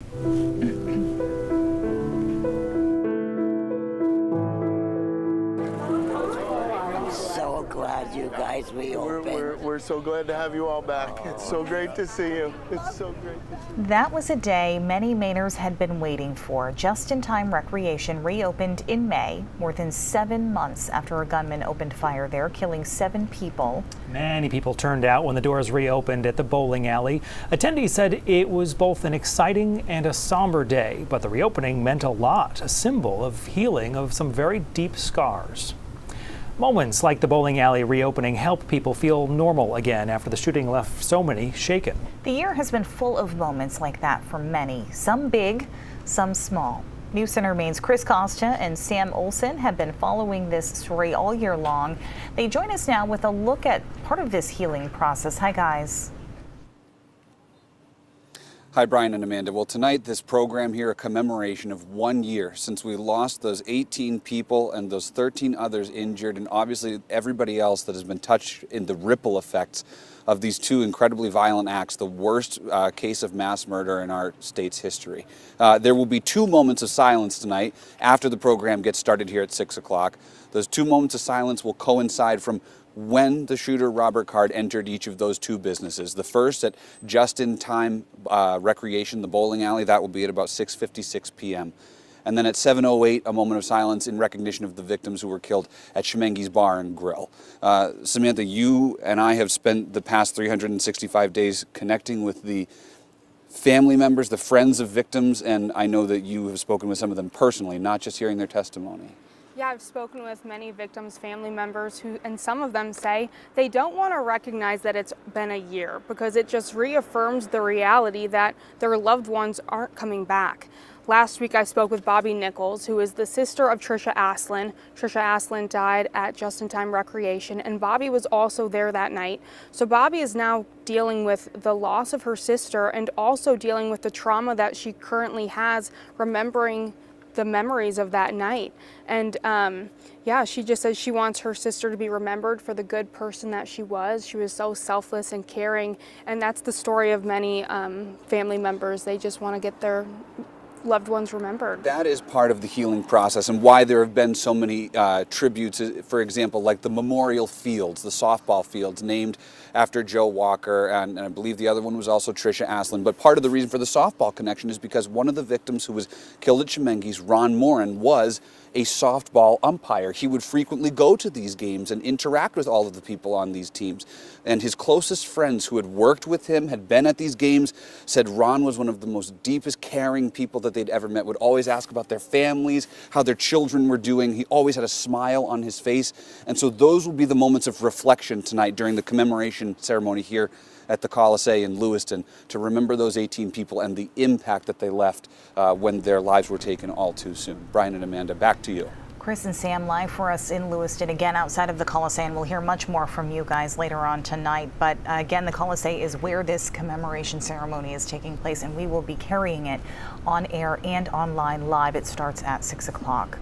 So glad you guys reopened. We're so glad to have you all back. It's so great to see you. It's so great to see you. That was a day many Mainers had been waiting for. Just-in-Time Recreation reopened in May, more than 7 months after a gunman opened fire there, killing 7 people. Many people turned out when the doors reopened at the bowling alley. Attendees said it was both an exciting and a somber day, but the reopening meant a lot, a symbol of healing of some very deep scars. Moments like the bowling alley reopening help people feel normal again after the shooting left so many shaken. The year has been full of moments like that for many, some big, some small. News Center Maine's Chris Costa and Sam Olsen have been following this story all year long. They join us now with a look at part of this healing process. Hi, guys. Hi, Brian and Amanda. Well, tonight, this program here, a commemoration of 1 year since we lost those 18 people and those 13 others injured, and obviously everybody else that has been touched in the ripple effects of these 2 incredibly violent acts, the worst case of mass murder in our state's history. There will be 2 moments of silence tonight after the program gets started here at 6 o'clock. Those 2 moments of silence will coincide from when the shooter, Robert Card, entered each of those 2 businesses. The first at Just-in-Time Recreation, the bowling alley, that will be at about 6:56 p.m. And then at 7:08, a moment of silence in recognition of the victims who were killed at Shemengi's Bar and Grill. Samantha, you and I have spent the past 365 days connecting with the family members, the friends of victims, and I know that you have spoken with some of them personally, not just hearing their testimony. Yeah, I've spoken with many victims' family members and some of them say they don't want to recognize that it's been a year because it just reaffirms the reality that their loved ones aren't coming back. Last week I spoke with Bobby Nichols, who is the sister of Trisha Asen. Trisha Asen died at Just-in-Time Recreation, and Bobby was also there that night. So Bobby is now dealing with the loss of her sister and also dealing with the trauma that she currently has, remembering the memories of that night. And yeah, she just says she wants her sister to be remembered for the good person that she was. She was so selfless and caring, and that's the story of many family members. They just want to get their loved ones remembered. That is part of the healing process and why there have been so many tributes, for example, like the memorial fields, the softball fields named after Joe Walker, and I believe the other one was also Trisha Asen. But part of the reason for the softball connection is because one of the victims who was killed at Shemengi's, Ron Moren, was a softball umpire. He would frequently go to these games and interact with all of the people on these teams. And his closest friends who had worked with him, had been at these games, said Ron was one of the most deepest, caring people that they'd ever met, would always ask about their families, how their children were doing. He always had a smile on his face. And so those will be the moments of reflection tonight during the commemoration ceremony here at the Coliseum in Lewiston, to remember those 18 people and the impact that they left when their lives were taken all too soon. Brian and Amanda, back to you. Chris and Sam live for us in Lewiston, again outside of the Coliseum. We'll hear much more from you guys later on tonight. But again, the Coliseum is where this commemoration ceremony is taking place, and we will be carrying it on air and online live. It starts at 6 o'clock.